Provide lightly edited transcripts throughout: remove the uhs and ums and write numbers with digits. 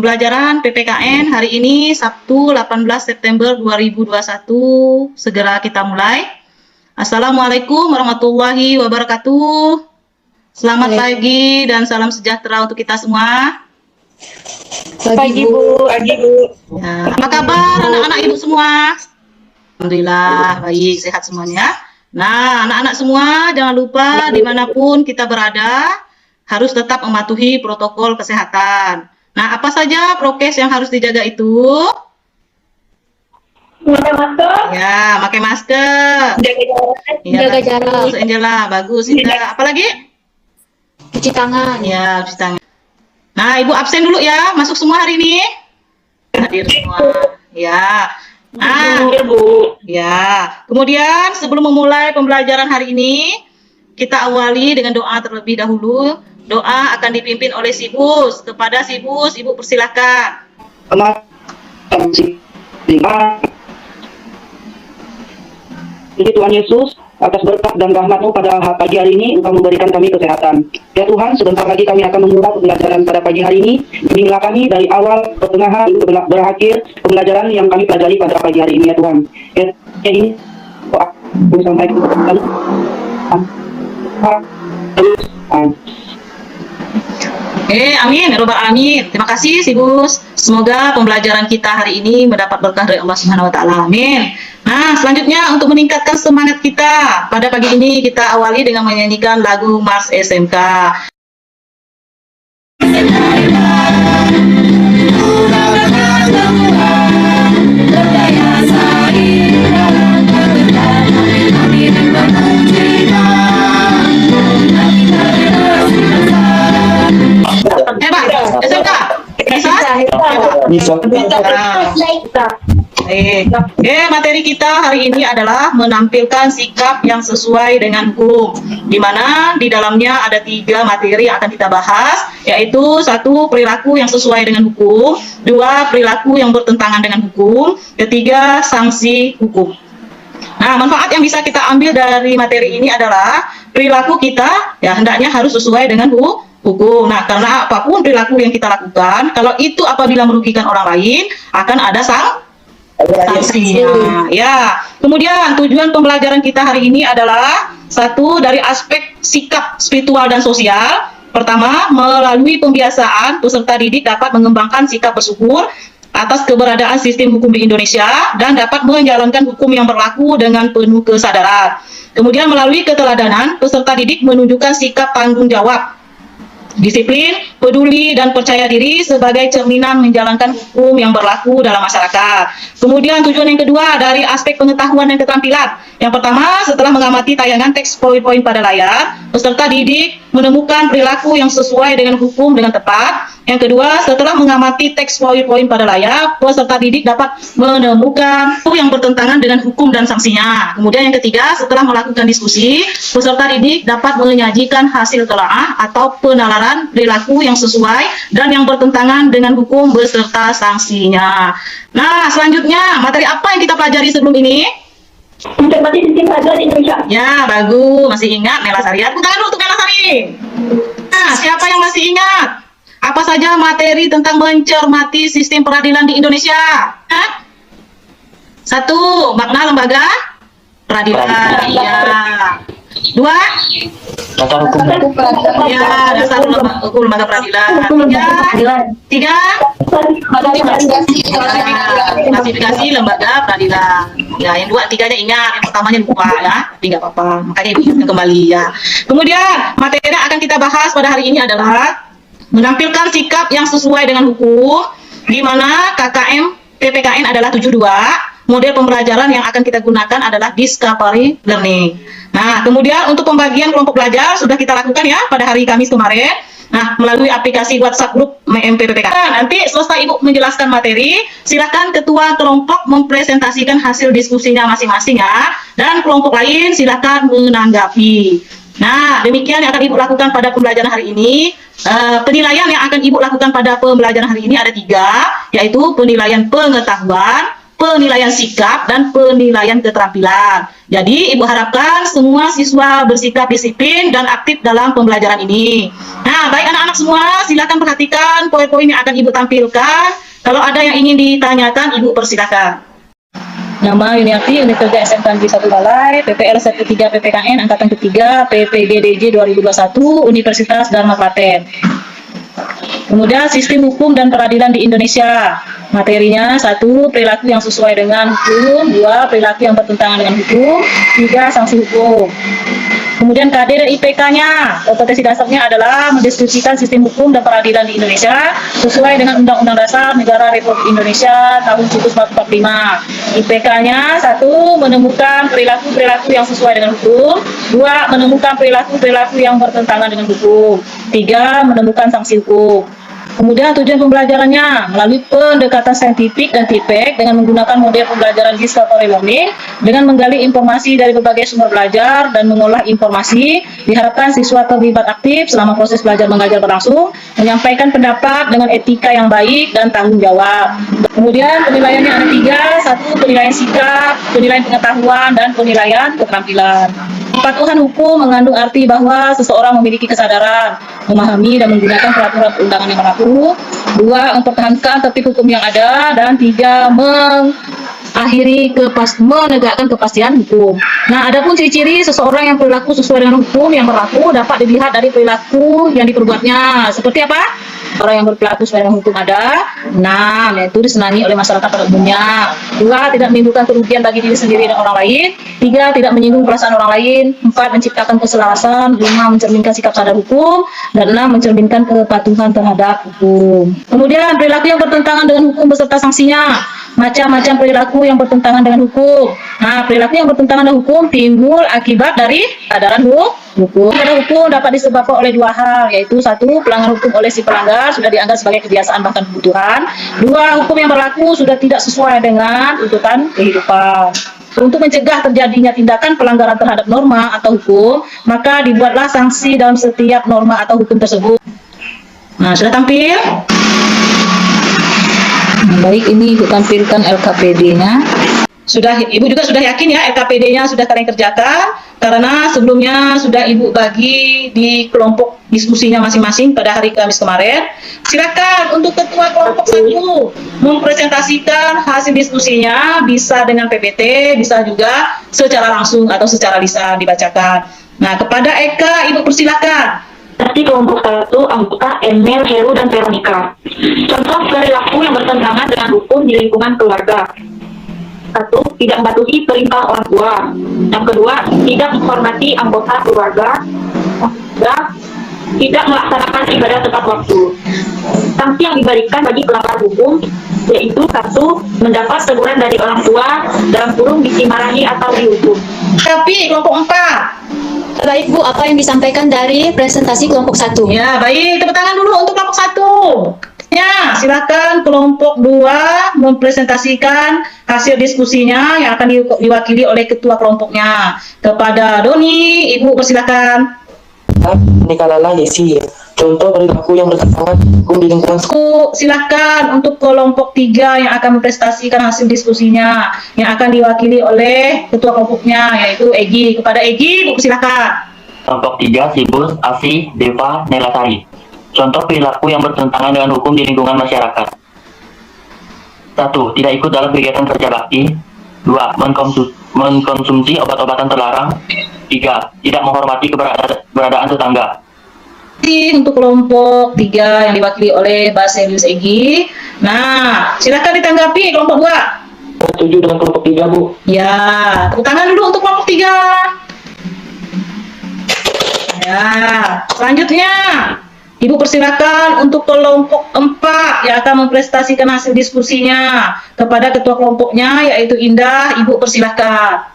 pembelajaran PPKN hari ini Sabtu 18 September 2021. Segera kita mulai. Assalamualaikum warahmatullahi wabarakatuh. Selamat pagi dan salam sejahtera untuk kita semua. Pagi Bu. Pagi Bu. Ya, apa kabar anak-anak ibu semua? Alhamdulillah baik, sehat semuanya. Nah, anak-anak semua jangan lupa dimanapun kita berada harus tetap mematuhi protokol kesehatan. Nah, apa saja prokes yang harus dijaga itu? Pakai masker. Ya, pakai masker. Jaga jarak. Bagus, Angela, bagus. Indah. Apalagi? Cuci tangan. Ya, cuci tangan. Nah, Ibu absen dulu ya. Masuk semua hari ini? Hadir semua. Ya. Nah, Bu. ya. Kemudian sebelum memulai pembelajaran hari ini, kita awali dengan doa terlebih dahulu. Doa akan dipimpin oleh Sibus. Kepada Sibus, Ibu persilahkan. Jadi Tuhan Yesus, atas berkat dan rahmat-Mu pada pagi hari ini, Engkau memberikan kami kesehatan. Ya Tuhan, sebentar lagi kami akan memulai pembelajaran pada pagi hari ini. Bimbinglah kami dari awal, pertengahan, berakhir pembelajaran yang kami pelajari pada pagi hari ini ya Tuhan. Ya ini, aku sampaikan lalu. Amin, ya Rabbal alamin. Terima kasih Sibus. Semoga pembelajaran kita hari ini mendapat berkah dari Allah Subhanahu wa taala. Amin. Nah, selanjutnya untuk meningkatkan semangat kita, pada pagi ini kita awali dengan menyanyikan lagu Mars SMK. Hebat, SMK. Bisa? Bisa. Materi kita hari ini adalah menampilkan sikap yang sesuai dengan hukum, di mana di dalamnya ada 3 materi yang akan kita bahas, yaitu 1 perilaku yang sesuai dengan hukum, 2 perilaku yang bertentangan dengan hukum, 3 sanksi hukum. Nah, manfaat yang bisa kita ambil dari materi ini adalah perilaku kita ya hendaknya harus sesuai dengan hukum. Nah, karena apapun perilaku yang kita lakukan, kalau itu apabila merugikan orang lain, akan ada sanksinya. Ya. Kemudian tujuan pembelajaran kita hari ini adalah 1 dari aspek sikap spiritual dan sosial. Pertama, melalui pembiasaan peserta didik dapat mengembangkan sikap bersyukur atas keberadaan sistem hukum di Indonesia dan dapat menjalankan hukum yang berlaku dengan penuh kesadaran. Kemudian melalui keteladanan, peserta didik menunjukkan sikap tanggung jawab, disiplin, peduli, dan percaya diri sebagai cerminan menjalankan hukum yang berlaku dalam masyarakat. Kemudian tujuan yang kedua dari aspek pengetahuan dan keterampilan. Yang pertama, setelah mengamati tayangan teks PowerPoint pada layar, peserta didik menemukan perilaku yang sesuai dengan hukum dengan tepat. Yang kedua, setelah mengamati teks PowerPoint pada layar, peserta didik dapat menemukan yang bertentangan dengan hukum dan sanksinya. Kemudian yang ketiga, setelah melakukan diskusi, peserta didik dapat menyajikan hasil telaah atau penalaran perilaku yang sesuai dan yang bertentangan dengan hukum beserta sanksinya. Nah, selanjutnya materi apa yang kita pelajari sebelum ini? Mencermati sistem peradilan di Indonesia. Ya, bagus. Masih ingat Nela Sari? Tepuk tangan dulu untuk Nela Sari. Nah, siapa yang masih ingat? Apa saja materi tentang mencermati sistem peradilan di Indonesia? 1. Makna lembaga peradilan. Ya. 2. Dasar hukum. Ya, dasar hukum lembaga peradilan. 3. Klasifikasi lembaga peradilan. Ya, yang 2, 3-nya ingat, yang pertamanya lupa ya, tapi nggak apa-apa. Makanya ingatkan kembali ya. Kemudian materi yang akan kita bahas pada hari ini adalah menampilkan sikap yang sesuai dengan hukum, di mana KKM PPKN adalah 72. Model pembelajaran yang akan kita gunakan adalah discovery learning. Nah, kemudian untuk pembagian kelompok belajar sudah kita lakukan ya pada hari Kamis kemarin. Nah, melalui aplikasi WhatsApp grup MPPPK. Nah, nanti selesai Ibu menjelaskan materi, silakan ketua kelompok mempresentasikan hasil diskusinya masing-masing ya. Dan kelompok lain silakan menanggapi. Nah, demikian yang akan Ibu lakukan pada pembelajaran hari ini. Penilaian yang akan Ibu lakukan pada pembelajaran hari ini ada 3, yaitu penilaian pengetahuan, penilaian sikap dan penilaian keterampilan. Jadi, Ibu harapkan semua siswa bersikap disiplin dan aktif dalam pembelajaran ini. Nah, baik anak-anak semua, silakan perhatikan poin-poin yang akan Ibu tampilkan. Kalau ada yang ingin ditanyakan, Ibu persilakan. Nama Yuniati, Unit Kerja SMK Negeri 1 Balai, PPL 13 PPKN Angkatan Ketiga, PPGDJ 2021, Universitas Dharma Klaten. Kemudian sistem hukum dan peradilan di Indonesia. Materinya 1. Perilaku yang sesuai dengan hukum. 2. Perilaku yang bertentangan dengan hukum. 3. Sanksi hukum. Kemudian KD dan IPK-nya. Kompetensi dasarnya adalah mendiskusikan sistem hukum dan peradilan di Indonesia sesuai dengan Undang-Undang Dasar Negara Republik Indonesia tahun 1945. IPK-nya 1. Menemukan perilaku-perilaku yang sesuai dengan hukum. 2. Menemukan perilaku-perilaku yang bertentangan dengan hukum. 3. Menemukan sanksi hukum. Kemudian tujuan pembelajarannya melalui pendekatan saintifik dan tipek dengan menggunakan model pembelajaran discovery learning dengan menggali informasi dari berbagai sumber belajar dan mengolah informasi. Diharapkan siswa terlibat aktif selama proses belajar mengajar berlangsung, menyampaikan pendapat dengan etika yang baik dan tanggung jawab. Kemudian penilaiannya ada 3, 1. Penilaian sikap, penilaian pengetahuan, dan penilaian keterampilan. Kepatuhan hukum mengandung arti bahwa seseorang memiliki kesadaran, memahami dan menggunakan peraturan perundangan yang berlaku. 2. Mempertahankan tertib hukum yang ada. Dan 3. Menegakkan kepastian hukum. Nah, adapun ciri-ciri seseorang yang berlaku sesuai dengan hukum yang berlaku dapat dilihat dari perilaku yang diperbuatnya. Seperti apa? Orang yang berperilaku sesuai dengan hukum ada 6, yaitu disenangi oleh masyarakat pada umumnya. 2. Tidak menimbulkan kerugian bagi diri sendiri dan orang lain. 3. Tidak menyinggung perasaan orang lain. 4. Menciptakan keselarasan. 5. Mencerminkan sikap sadar hukum. Dan 6. Mencerminkan kepatuhan terhadap hukum. Kemudian perilaku yang bertentangan dengan hukum beserta sanksinya. Macam-macam perilaku yang bertentangan dengan hukum. Nah, perilaku yang bertentangan dengan hukum timbul akibat dari kesadaran hukum. Kesadaran hukum dapat disebabkan oleh 2 hal, yaitu 1. Pelanggaran hukum oleh si pelanggar sudah dianggap sebagai kebiasaan bahkan kebutuhan. 2. Hukum yang berlaku sudah tidak sesuai dengan tuntutan kehidupan. Untuk mencegah terjadinya tindakan pelanggaran terhadap norma atau hukum, maka dibuatlah sanksi dalam setiap norma atau hukum tersebut. Nah, sudah tampil? Baik, ini Ibu tampilkan LKPD-nya. Ibu juga sudah yakin ya LKPD-nya sudah kalian kerjakan, karena sebelumnya sudah Ibu bagi di kelompok diskusinya masing-masing pada hari Kamis kemarin. Silakan untuk ketua kelompok 1 mempresentasikan hasil diskusinya, bisa dengan PPT, bisa juga secara langsung atau secara lisan dibacakan. Nah, kepada Eka, Ibu persilakan. Seperti kelompok 1, anggota Emil, Heru, dan Veronica. Contoh perilaku yang bertentangan dengan hukum di lingkungan keluarga. 1. Tidak mematuhi perintah orang tua. Yang kedua, tidak menghormati anggota keluarga. 3. Tidak melaksanakan ibadah tepat waktu. Sanksi yang diberikan bagi pelanggar hukum yaitu 1. Mendapat teguran dari orang tua, dalam kurung dimarahi atau dihukum. Tapi kelompok 4. Baik Bu, apa yang disampaikan dari presentasi kelompok 1? Ya, baik. Tepuk tangan dulu untuk kelompok 1. Ya, silakan kelompok 2 mempresentasikan hasil diskusinya yang akan diwakili oleh ketua kelompoknya. Kepada Doni, Ibu persilakan. Nikalala Yesi. Contoh perilaku yang bertentangan hukum di lingkungan sekolah. Silakan untuk kelompok 3 yang akan mempresentasikan hasil diskusinya yang akan diwakili oleh ketua kelompoknya, yaitu Egi. Kepada Egi, Bu silakan. Kelompok 3, Sibus, Asi, Deva, Nelasari. Contoh perilaku yang bertentangan dengan hukum di lingkungan masyarakat. 1. Tidak ikut dalam kegiatan kerja bakti. 2. Mengkonsumsi obat-obatan terlarang. 3. Tidak menghormati keberadaan tetangga. Untuk kelompok 3 yang diwakili oleh Baselius Egi. Nah, silakan ditanggapi kelompok 2. Setuju dengan kelompok 3, Bu. Ya, tepuk tangan dulu untuk kelompok 3. Ya, selanjutnya Ibu persilakan untuk kelompok 4 yang akan mempresentasikan hasil diskusinya kepada ketua kelompoknya, yaitu Indah. Ibu persilakan.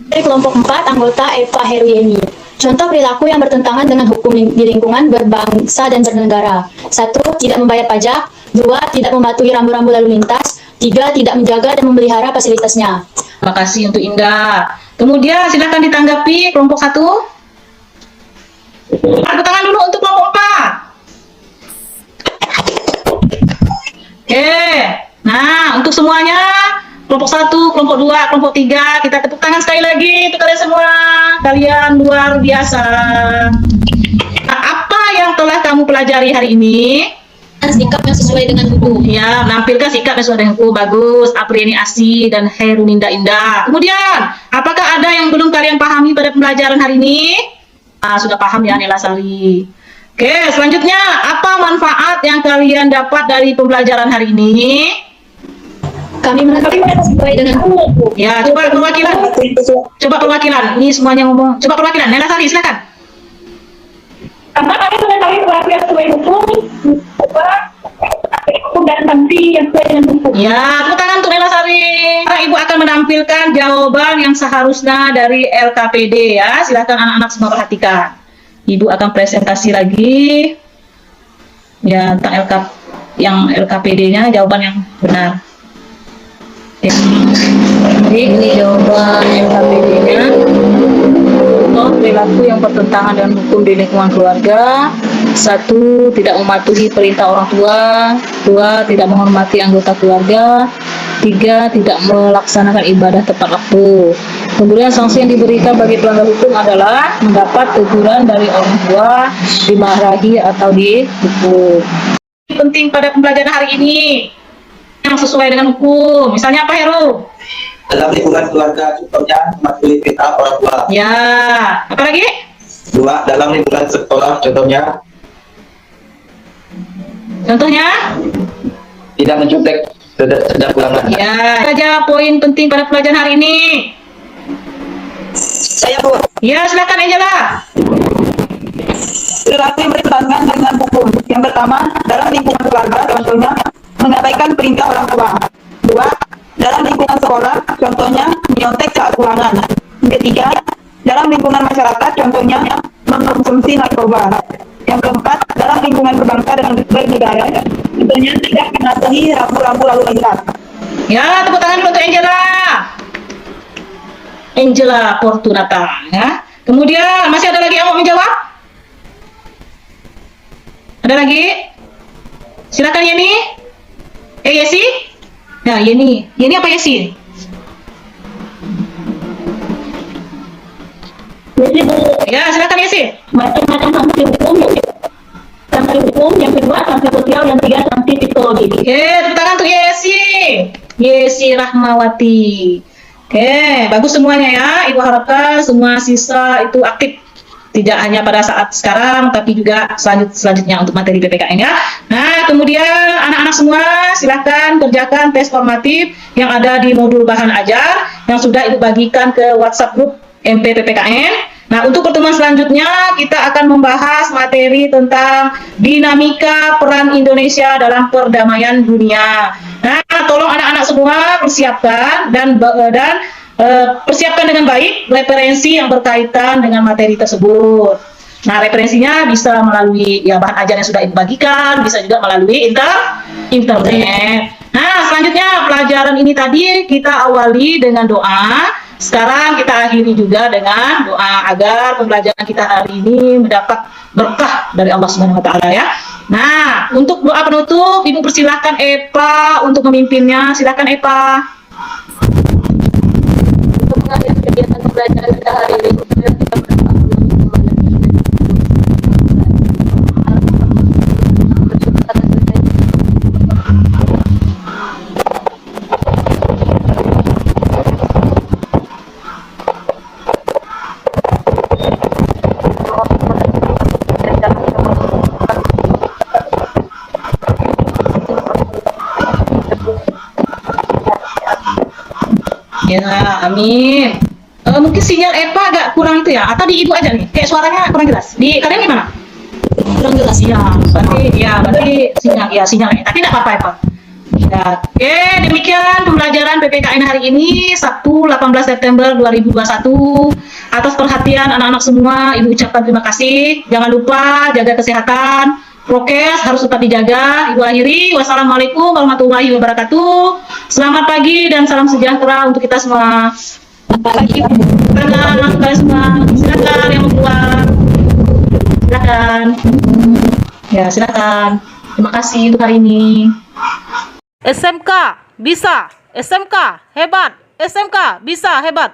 Dari kelompok 4, anggota Eva Herueni. Contoh perilaku yang bertentangan dengan hukum di lingkungan berbangsa dan bernegara. 1. Tidak membayar pajak. 2. Tidak mematuhi rambu-rambu lalu lintas. 3. Tidak menjaga dan memelihara fasilitasnya. Terima kasih untuk Indah. Kemudian silakan ditanggapi kelompok 1. Tepuk tangan dulu untuk kelompok 4. Oke. Nah, untuk semuanya kelompok 1, kelompok 2, kelompok 3. Kita tepuk tangan sekali lagi untuk kalian semua. Kalian luar biasa. Nah, apa yang telah kamu pelajari hari ini? Sikap yang sesuai dengan hukum. Ya, menampilkan sikap yang sesuai dengan hukum. Bagus, Apriani Asih dan Heruninda Indah. Kemudian, apakah ada yang belum kalian pahami pada pembelajaran hari ini? Sudah paham ya, Nela Sari. Oke, selanjutnya, apa manfaat yang kalian dapat dari pembelajaran hari ini? Kami menetapkan sesuai dengan hukum. Ya, coba perwakilan. Coba perwakilan. Ini semuanya ngomong. Coba perwakilan. Nela Sari, silakan. Karena kami mengetahui perlakuan sesuai hukum, hukum dan sanksi yang sesuai dengan hukum. Ya, tepuk tangan untuk Nela Sari. Sekarang Ibu akan menampilkan jawaban yang seharusnya dari LKPD ya. Silakan anak-anak semua perhatikan. Ibu akan presentasi lagi. Ya, tentang LKPD-nya jawaban yang benar. Oke. Jadi ini jawaban LKPD-nya. Perilaku yang bertentangan dengan hukum di lingkungan keluarga. 1. Tidak mematuhi perintah orang tua. 2. Tidak menghormati anggota keluarga. 3. Tidak melaksanakan ibadah tepat waktu. Kemudian sanksi yang diberikan bagi pelanggar hukum adalah mendapat teguran dari orang tua, dimarahi atau dihukum. Penting pada pembelajaran hari ini yang sesuai dengan hukum. Misalnya apa, Heru? Dalam lingkungan keluarga, contohnya mematuhi perintah orang tua. Ya, apa lagi? 2. Dalam lingkungan sekolah, contohnya Contohnya? tidak mencontek sejak ulangan. Ya, saja poin penting pada pelajaran hari ini. Saya Bu, Ya, silakan Angela. perilaku yang bertentangan dengan hukum. Yang pertama, dalam lingkungan keluarga, contohnya mengabaikan perintah orang tua. 2. Dalam lingkungan sekolah, contohnya menyontek saat ulangan. Yang ketiga, dalam lingkungan masyarakat, contohnya mengkonsumsi narkoba. Yang keempat, dalam lingkungan berbangsa dan bernegara, contohnya tidak mematuhi rambu-rambu lalu lintas. Ya, tepuk tangan dulu untuk Angela. Angela Fortunata. Ya. Kemudian, masih ada lagi yang mau menjawab? Ada lagi? Silakan Yeni. Yesi? Nah, Yeni. Yeni apa Yesi? Jadi Ya, silakan Yesi. macam-macam sanksi hukum, sanksi hukum, yang kedua sanksi sosial, yang ketiga sanksi psikologi. Oke, tepuk tangan untuk Yesi. Yesi Rahmawati. Oke, bagus semuanya ya. Ibu harapkan semua siswa itu aktif. Tidak hanya pada saat sekarang, tapi juga selanjutnya untuk materi PPKN ya. Nah, kemudian anak-anak semua silahkan kerjakan tes formatif yang ada di modul bahan ajar yang sudah Ibu bagikan ke WhatsApp grup MP PPKN. Nah, untuk pertemuan selanjutnya kita akan membahas materi tentang dinamika peran Indonesia dalam perdamaian dunia. Nah, tolong anak-anak semua persiapkan dan persiapkan dengan baik referensi yang berkaitan dengan materi tersebut. Nah, referensinya bisa melalui ya bahan ajar yang sudah Ibu bagikan, bisa juga melalui internet. Nah, selanjutnya pelajaran ini tadi kita awali dengan doa. Sekarang kita akhiri juga dengan doa agar pembelajaran kita hari ini mendapat berkah dari Allah Subhanahu wa taala ya. Nah, untuk doa penutup Ibu persilahkan Epa untuk memimpinnya. Silakan Epa. Untuk mengakhiri kegiatan pembelajaran kita hari ini. Ya, amin. Mungkin sinyal Epa agak kurang itu ya, atau di Ibu aja nih, kayak suaranya kurang jelas. Di kalian gimana? Kurang jelas ya. Berarti sinyalnya. Tapi tidak apa-apa Epa. Ya, oke, demikian pembelajaran PPKN hari ini Sabtu 18 September 2021. Atas perhatian anak-anak semua, Ibu ucapkan terima kasih. Jangan lupa jaga kesehatan. Prokes harus tetap dijaga. Ibu akhiri. Wassalamualaikum warahmatullahi wabarakatuh. Selamat pagi dan salam sejahtera untuk kita semua. Pagi. Silakan kalian semua. Silakan yang mau keluar. Silakan. Ya, silakan. Terima kasih untuk hari ini. SMK bisa. SMK, hebat. SMK, bisa, hebat.